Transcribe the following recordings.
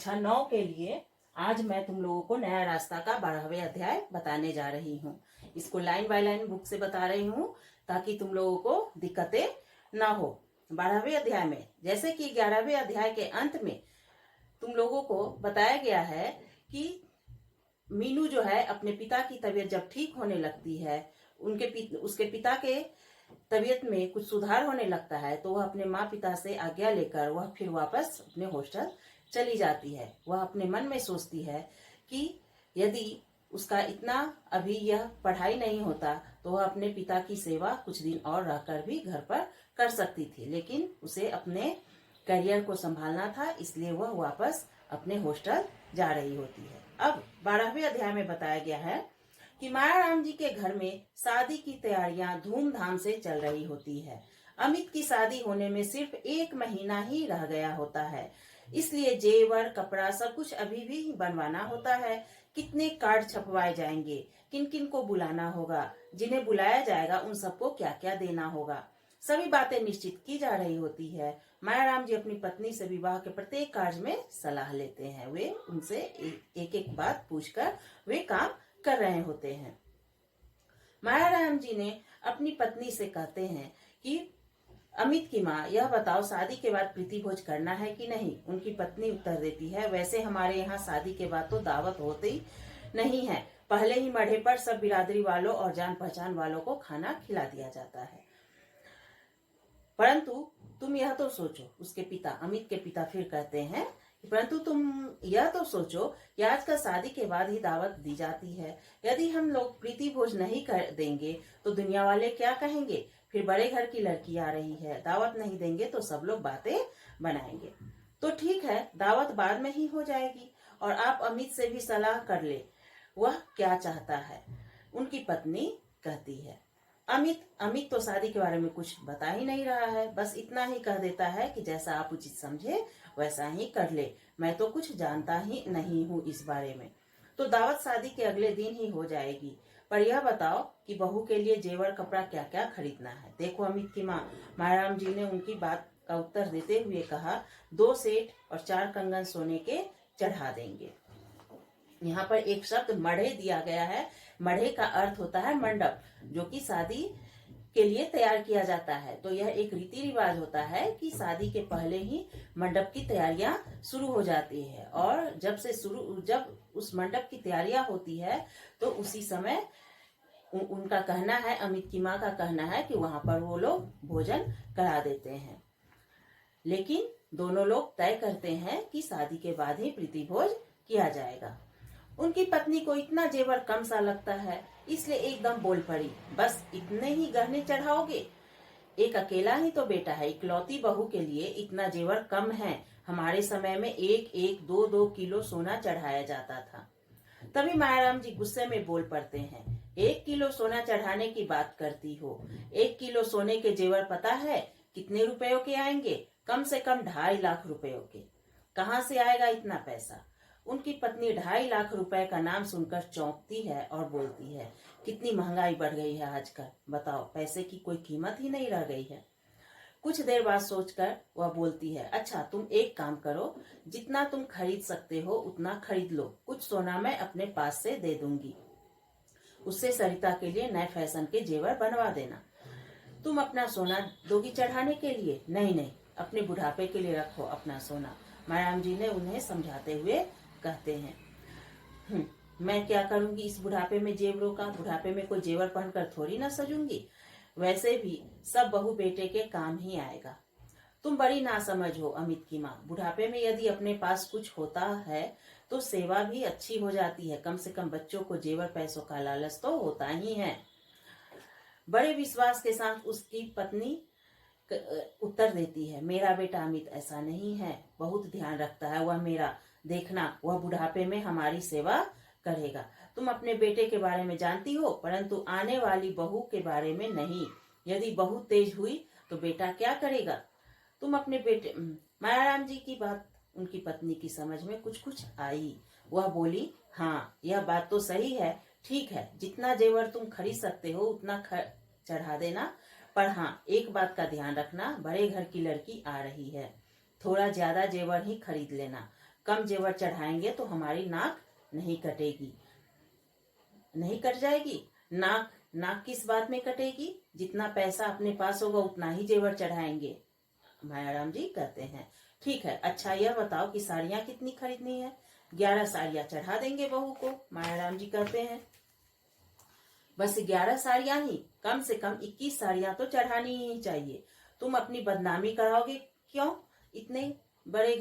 कक्षा 9 के लिए आज मैं तुम लोगों को नया रास्ता का 12वें अध्याय बताने जा रही हूँ। इसको लाइन बाय लाइन बुक से बता रही हूँ ताकि तुम लोगों को दिक्कतें ना हो। 12वें अध्याय में जैसे कि 11वें अध्याय के अंत में तुम लोगों को बताया गया है कि मीनू जो है अपने पिता की तबीयत जब ठीक होने लगती है, उसके पिता के तबीयत में कुछ सुधार होने लगता है तो वह अपने माँ पिता से आज्ञा लेकर वह फिर वापस अपने हॉस्टल चली जाती है। वह अपने मन में सोचती है कि यदि उसका इतना अभी यह पढ़ाई नहीं होता तो वह अपने पिता की सेवा कुछ दिन और रहकर भी घर पर कर सकती थी, लेकिन उसे अपने करियर को संभालना था, इसलिए वह वापस अपने हॉस्टल जा रही होती है। अब 12वें अध्याय में बताया गया है कि मायाराम जी के घर में शादी की तैयारियां धूमधाम से चल रही होती है। अमित की शादी होने में सिर्फ 1 महीना ही रह गया होता है, इसलिए जेवर कपड़ा सब कुछ अभी भी बनवाना होता है। कितने कार्ड छपवाए जाएंगे, किन किन को बुलाना होगा, जिन्हें बुलाया जाएगा उन सबको क्या क्या देना होगा, सभी बातें निश्चित की जा रही होती है। मायाराम जी अपनी पत्नी से विवाह के प्रत्येक कार्य में सलाह लेते हैं। वे उनसे एक एक बात पूछकर वे काम कर रहे होते हैं। मायाराम जी ने अपनी पत्नी से कहते हैं कि अमित की माँ, यह बताओ शादी के बाद प्रीति भोज करना है कि नहीं। उनकी पत्नी उत्तर देती है, वैसे हमारे यहाँ शादी के बाद तो दावत होती नहीं है, पहले ही मढ़े पर सब बिरादरी वालों और जान पहचान वालों को खाना खिला दिया जाता है। परंतु तुम यह तो सोचो, उसके पिता अमित के पिता फिर कहते हैं, परंतु तुम यह तो सोचो कि आजकल शादी के बाद ही दावत दी जाती है। यदि हम लोग प्रीति भोज नहीं कर देंगे तो दुनिया वाले क्या कहेंगे, फिर बड़े घर की लड़की आ रही है, दावत नहीं देंगे तो सब लोग बातें बनाएंगे। तो ठीक है, दावत बाद में ही हो जाएगी और आप अमित से भी सलाह कर ले, वह क्या चाहता है। उनकी पत्नी कहती है, अमित तो शादी के बारे में कुछ बता ही नहीं रहा है, बस इतना ही कह देता है कि जैसा आप उचित समझे वैसा ही कर ले, मैं तो कुछ जानता ही नहीं हूँ इस बारे में। तो दावत शादी के अगले दिन ही हो जाएगी, पर यह बताओ कि बहू के लिए जेवर कपड़ा क्या क्या खरीदना है। देखो अमित की माँ, मायाराम जी ने उनकी बात का उत्तर देते हुए कहा, 2 सेठ और 4 कंगन सोने के चढ़ा देंगे। यहाँ पर एक शब्द मढ़े दिया गया है। मढ़े का अर्थ होता है मंडप, जो कि शादी के लिए तैयार किया जाता है। तो यह एक रीति रिवाज होता है कि शादी के पहले ही मंडप की तैयारियां शुरू हो जाती है, और जब उस मंडप की तैयारियां होती है तो उसी समय उनका कहना है, अमित की माँ का कहना है कि वहां पर वो लोग भोजन करा देते हैं। लेकिन दोनों लोग तय करते हैं कि शादी के बाद ही प्रीति भोज किया जाएगा। उनकी पत्नी को इतना जेवर कम सा लगता है, इसलिए एकदम बोल पड़ी, बस इतने ही गहने चढ़ाओगे? एक अकेला ही तो बेटा है, इकलौती बहू के लिए इतना जेवर कम है। हमारे समय में 1-1, 2-2 किलो सोना चढ़ाया जाता था। तभी मायाराम जी गुस्से में बोल पड़ते हैं, 1 किलो सोना चढ़ाने की बात करती हो? 1 किलो सोने के जेवर पता है कितने रुपयों के आएंगे? कम से कम 2.5 लाख रुपयों के। कहाँ से आएगा इतना पैसा? उनकी पत्नी 2.5 लाख रुपए का नाम सुनकर चौंकती है और बोलती है, कितनी महंगाई बढ़ गई है आजकल, बताओ पैसे की कोई कीमत ही नहीं रह गई है। कुछ देर बाद सोचकर वह बोलती है, अच्छा तुम एक काम करो, जितना तुम खरीद सकते हो उतना खरीद लो, कुछ सोना मैं अपने पास से दे दूंगी, उससे सरिता के लिए नए फैशन के जेवर बनवा देना। तुम अपना सोना दोगी चढ़ाने के लिए? नहीं नहीं, अपने बुढ़ापे के लिए रखो अपना सोना, मायाराम जी ने उन्हें समझाते हुए कहते हैं। मैं क्या करूंगी इस बुढ़ापे में जेवरों का? बुढ़ापे में कोई जेवर पहनकर थोड़ी ना सजूंगी, वैसे भी सब बहू बेटे के काम ही आएगा। तुम बड़ी नासमझ हो अमित की माँ, बुढ़ापे में यदि अपने पास कुछ होता है तो सेवा भी अच्छी हो जाती है, कम से कम बच्चों को जेवर पैसों का लालच तो होता ही है। बड़े विश्वास के साथ उसकी पत्नी उत्तर देती है, मेरा बेटा अमित ऐसा नहीं है, बहुत ध्यान रखता है वह मेरा, देखना वह बुढ़ापे में हमारी सेवा करेगा। तुम अपने बेटे के बारे में जानती हो, परंतु आने वाली बहू के बारे में नहीं। यदि बहू तेज हुई तो बेटा क्या करेगा? तुम अपने बेटे मायाराम जी की बात उनकी पत्नी की समझ में कुछ कुछ आई। वह बोली, हाँ यह बात तो सही है, ठीक है, जितना जेवर तुम खरीद सकते हो उतना चढ़ा देना, पर हाँ एक बात का ध्यान रखना, बड़े घर की लड़की आ रही है, थोड़ा ज्यादा जेवर ही खरीद लेना, कम जेवर चढ़ाएंगे तो हमारी नाक नहीं कटेगी। नहीं कट जाएगी नाक? नाक किस बात में कटेगी? जितना पैसा अपने पास होगा उतना ही जेवर चढ़ाएंगे। मायाराम जी कहते हैं ठीक है, अच्छा यह बताओ कि साड़ियां कितनी खरीदनी है? 11 साड़ियां चढ़ा देंगे बहू को। मायाराम जी कहते हैं बस 11 साड़ियां ही? कम से कम 21 साड़ियां तो चढ़ानी ही चाहिए। तुम अपनी बदनामी कराओगे क्यों? इतने बड़े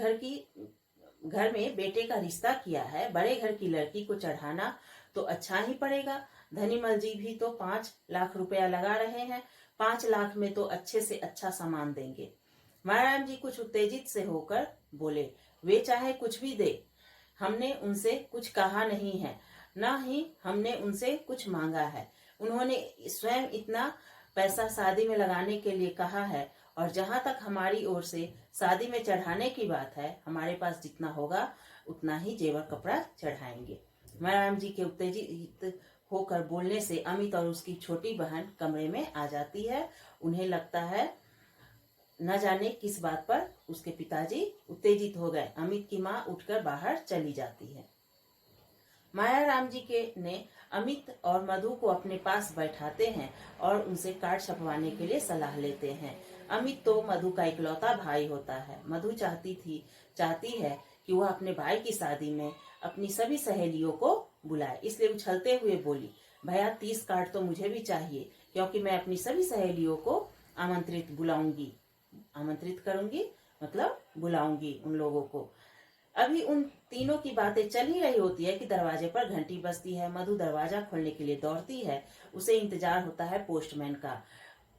घर में बेटे का रिश्ता किया है, बड़े घर की लड़की को चढ़ाना तो अच्छा ही पड़ेगा। धनीमल जी भी तो 5 लाख रुपया लगा रहे हैं, 5 लाख में तो अच्छे से अच्छा सामान देंगे। मायाराम जी कुछ उत्तेजित से होकर बोले, वे चाहे कुछ भी दे, हमने उनसे कुछ कहा नहीं है, न ही हमने उनसे कुछ मांगा है। उन्होंने स्वयं इतना पैसा शादी में लगाने के लिए कहा है, और जहां तक हमारी ओर से शादी में चढ़ाने की बात है, हमारे पास जितना होगा उतना ही जेवर कपड़ा चढ़ाएंगे। मायाराम जी के उत्तेजित होकर बोलने से अमित और उसकी छोटी बहन कमरे में आ जाती है। उन्हें लगता है न जाने किस बात पर उसके पिताजी उत्तेजित हो गए। अमित की माँ उठकर बाहर चली जाती है। मायाराम जी ने अमित और मधु को अपने पास बैठाते हैं और उनसे कार्ड छपवाने के लिए सलाह लेते हैं। अमित तो मधु का इकलौता भाई होता है। मधु चाहती है कि वह अपने भाई की शादी में अपनी सभी सहेलियों को बुलाए, इसलिए उछलते हुए बोली, भैया 30 कार्ड तो मुझे भी चाहिए, क्योंकि मैं अपनी सभी सहेलियों को आमंत्रित करूंगी, मतलब बुलाऊंगी उन लोगों को। अभी उन तीनों की बातें चल ही रही होती है कि दरवाजे पर घंटी बजती है। मधु दरवाजा खोलने के लिए दौड़ती है। उसे इंतजार होता है पोस्टमैन का।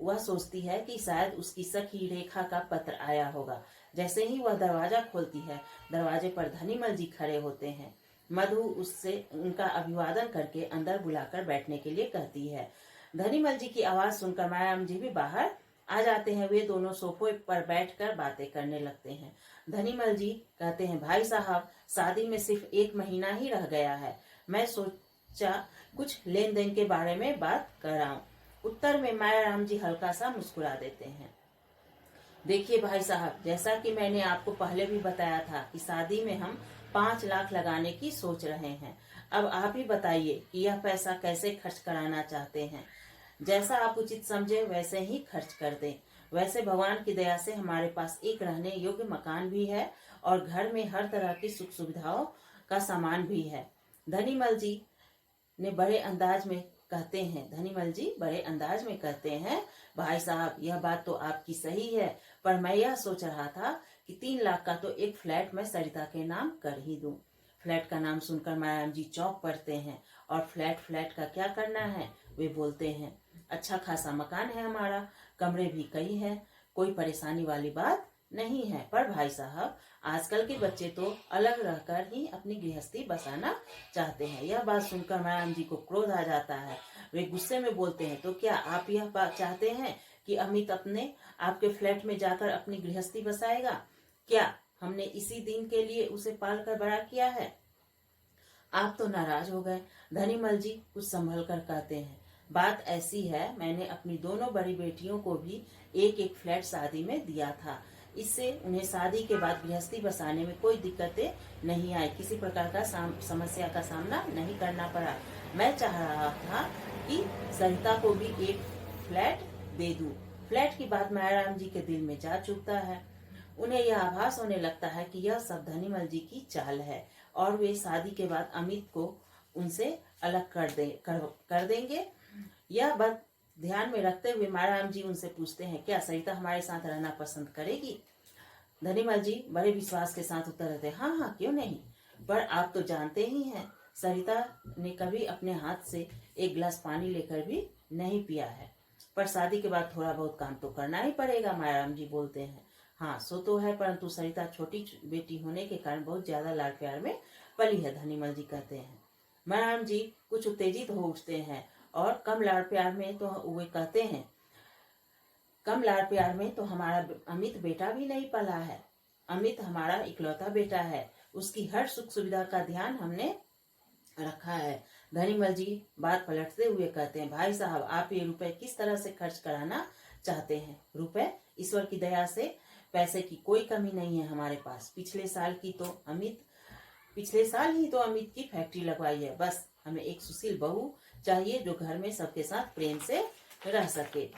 वह सोचती है कि शायद उसकी सखी रेखा का पत्र आया होगा। जैसे ही वह दरवाजा खोलती है, दरवाजे पर धनीमल जी खड़े होते हैं। मधु उससे उनका अभिवादन करके अंदर बुलाकर बैठने के लिए कहती है। धनीमल जी की आवाज सुनकर मायाराम जी भी बाहर आ जाते हैं। वे दोनों सोफे पर बैठकर बातें करने लगते हैं। धनीमल जी कहते हैं, भाई साहब, शादी में सिर्फ 1 महीना ही रह गया है, मैं सोचा कुछ लेन देन के बारे में बात कराऊं। उत्तर में मायाराम जी हल्का सा मुस्कुरा देते हैं। देखिए भाई साहब, जैसा कि मैंने आपको पहले भी बताया था कि शादी में हम 5 लाख लगाने की सोच रहे हैं। अब आप ही बताइए कि यह पैसा कैसे खर्च कराना चाहते हैं। जैसा आप उचित समझे वैसे ही खर्च कर दें। वैसे भगवान की दया से हमारे पास एक रहने योग्य मकान भी है और घर में हर तरह की सुख सुविधाओं का सामान भी है। धनीमल जी बड़े अंदाज में कहते हैं, भाई साहब, यह बात तो आपकी सही है, पर मैं यह सोच रहा था कि 3 लाख का तो एक फ्लैट मैं सरिता के नाम कर ही दूं। फ्लैट का नाम सुनकर मायाराम जी चौंक पड़ते हैं। और फ्लैट का क्या करना है? वे बोलते हैं, अच्छा खासा मकान है हमारा, कमरे भी कई हैं, कोई परेशानी वाली बात नहीं है। पर भाई साहब, आजकल के बच्चे तो अलग रहकर ही अपनी गृहस्थी बसाना चाहते हैं। यह बात सुनकर मायाराम जी को क्रोध आ जाता है। वे गुस्से में बोलते हैं, तो क्या आप यह बात चाहते हैं कि अमित आपके फ्लैट में जाकर अपनी गृहस्थी बसाएगा? क्या हमने इसी दिन के लिए उसे पाल कर बड़ा किया है? आप तो नाराज हो गए। धनीमल जी कुछ संभल कर कहते हैं, बात ऐसी है, मैंने अपनी दोनों बड़ी बेटियों को भी एक एक फ्लैट शादी में दिया था। इससे उन्हें शादी के बाद गृहस्थी बसाने में कोई दिक्कतें नहीं आई, किसी प्रकार का समस्या का सामना नहीं करना पड़ा। मैं चाह रहा था कि सरिता को भी एक फ्लैट दे दूं। फ्लैट की बात मायाराम जी के दिल में जा चुकता है। उन्हें यह आभास होने लगता है कि यह सब धनीमल जी की चाल है और वे शादी के बाद अमित को उनसे अलग कर देंगे। यह बात ध्यान में रखते हुए मायाराम जी उनसे पूछते हैं, क्या सरिता हमारे साथ रहना पसंद करेगी? धनीमल जी बड़े विश्वास के साथ उत्तर देते हैं, हाँ हाँ, क्यों नहीं, पर आप तो जानते ही हैं, सरिता ने कभी अपने हाथ से एक गिलास पानी लेकर भी नहीं पिया है। पर शादी के बाद थोड़ा बहुत काम तो करना ही पड़ेगा। मायाराम जी बोलते हैं, हाँ सो तो है, परंतु सरिता छोटी बेटी होने के कारण बहुत ज्यादा लाड प्यार में पली है। धनीमल जी कहते हैं। मायाराम जी कुछ उत्तेजित हो उठते हैं और कम लाड प्यार में तो वे कहते हैं, कम लाड प्यार में तो हमारा अमित बेटा भी नहीं पला है। अमित हमारा इकलौता बेटा है, उसकी हर सुख सुविधा का ध्यान हमने रखा है। धनीमल जी बात पलटते हुए कहते हैं, भाई साहब, आप ये रुपए किस तरह से खर्च कराना चाहते हैं? रुपए, ईश्वर की दया से पैसे की कोई कमी नहीं है हमारे पास। पिछले साल की तो अमित पिछले साल ही तो अमित की फैक्ट्री लगवाई है। बस हमें एक सुशील बहू चाहिए जो घर में सबके साथ प्रेम से रह सके।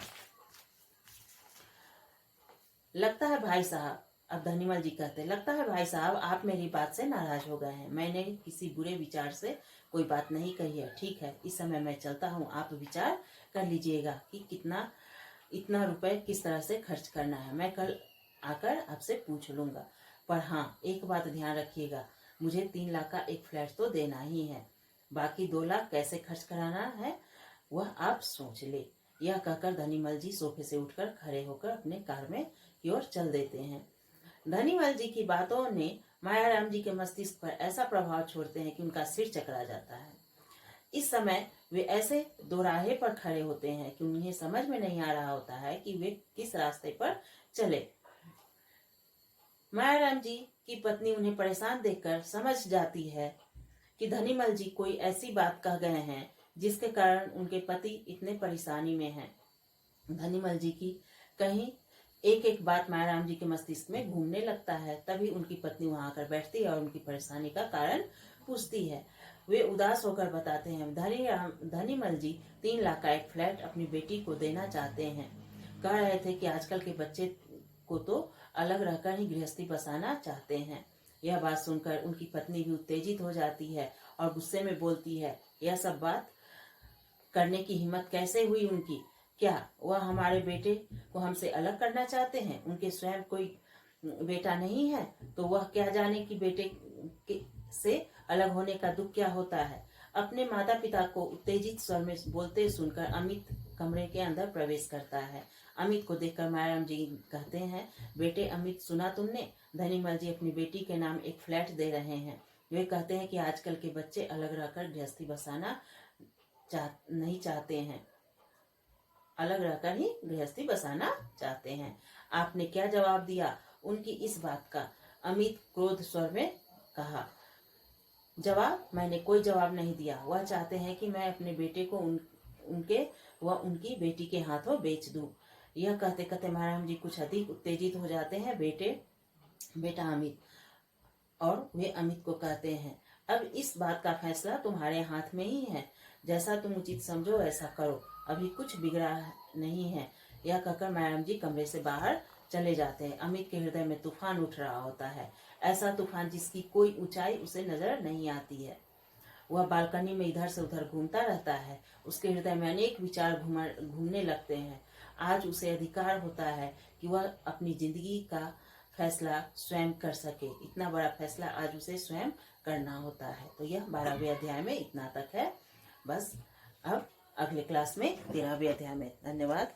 लगता है भाई साहब, अब धनीमल जी कहते, लगता है भाई साहब आप मेरी बात से नाराज हो गए हैं। मैंने किसी बुरे विचार से कोई बात नहीं कही है। ठीक है, इस समय मैं चलता हूँ, आप विचार कर लीजिएगा कि इतना रुपए किस तरह से खर्च करना है। मैं कल आकर आपसे पूछ लूंगा। पर हाँ, एक बात ध्यान रखिएगा, मुझे 3 लाख का एक फ्लैट तो देना ही है। बाकी 2 लाख कैसे खर्च कराना है वह आप सोच ले। यह कहकर धनीमल जी सोफे से उठकर खड़े होकर अपने कार में की ओर चल देते हैं। धनीमल जी की बातों ने मायाराम जी के मस्तिष्क पर ऐसा प्रभाव छोड़ते हैं कि उनका सिर चकरा जाता है। इस समय वे ऐसे दोराहे पर खड़े होते हैं कि उन्हें समझ में नहीं आ रहा होता है कि वे किस रास्ते पर चले। मायाराम जी की पत्नी उन्हें परेशान देखकर समझ जाती है कि धनीमल जी कोई ऐसी बात कह गए हैं जिसके कारण उनके पति इतने परेशानी में हैं। धनीमल जी की कहीं एक एक बात मायाराम जी के मस्तिष्क में घूमने लगता है। तभी उनकी पत्नी वहां आकर बैठती है और उनकी परेशानी का कारण पूछती है। वे उदास होकर बताते हैं, धनीमल जी 3 लाख का एक फ्लैट अपनी बेटी को देना चाहते हैं। कह रहे थे कि आजकल के बच्चे को तो अलग रहकर ही गृहस्थी बसाना चाहते हैं। यह बात सुनकर उनकी पत्नी भी उत्तेजित हो जाती है और गुस्से में बोलती है, यह सब बात करने की हिम्मत कैसे हुई उनकी? क्या वह हमारे बेटे को हमसे अलग करना चाहते हैं? उनके स्वयं कोई बेटा नहीं है तो वह क्या जाने कि बेटे से अलग होने का दुख क्या होता है। अपने माता पिता को उत्तेजित स्वर में बोलते सुनकर अमित कमरे के अंदर प्रवेश करता है। अमित को देखकर मायाराम जी कहते हैं, बेटे अमित, सुना तुमने? धनीमल जी अपनी बेटी के नाम एक फ्लैट दे रहे हैं। वे कहते हैं कि आजकल के बच्चे अलग रहकर गृहस्थी बसाना नहीं चाहते हैं, अलग रहकर ही गृहस्थी बसाना चाहते हैं। आपने क्या जवाब दिया उनकी इस बात का? अमित क्रोध स्वर में कहा। जवाब? मैंने कोई जवाब नहीं दिया। वह चाहते हैं कि मैं अपने बेटे को उनकी बेटी के हाथों बेच दूं। यह कहते कहते मायाराम जी कुछ अधिक उत्तेजित हो जाते हैं। बेटा अमित, और वे अमित को कहते हैं, अब इस बात का फैसला तुम्हारे हाथ में ही है। जैसा तुम उचित समझो वैसा करो, अभी कुछ बिगड़ा नहीं है। यह कहकर मायाराम जी कमरे से बाहर चले जाते हैं। अमित के हृदय में तूफान उठ रहा होता है, ऐसा तूफान जिसकी कोई ऊंचाई उसे नजर नहीं आती है। वह बालकनी में इधर से उधर घूमता रहता है। उसके हृदय में अनेक विचार घूमने लगते हैं। आज उसे अधिकार होता है कि वह अपनी जिंदगी का फैसला स्वयं कर सके। इतना बड़ा फैसला आज उसे स्वयं करना होता है। तो यह 12वें अध्याय में इतना तक है। बस अब अगले क्लास में 13वें अध्याय में। धन्यवाद।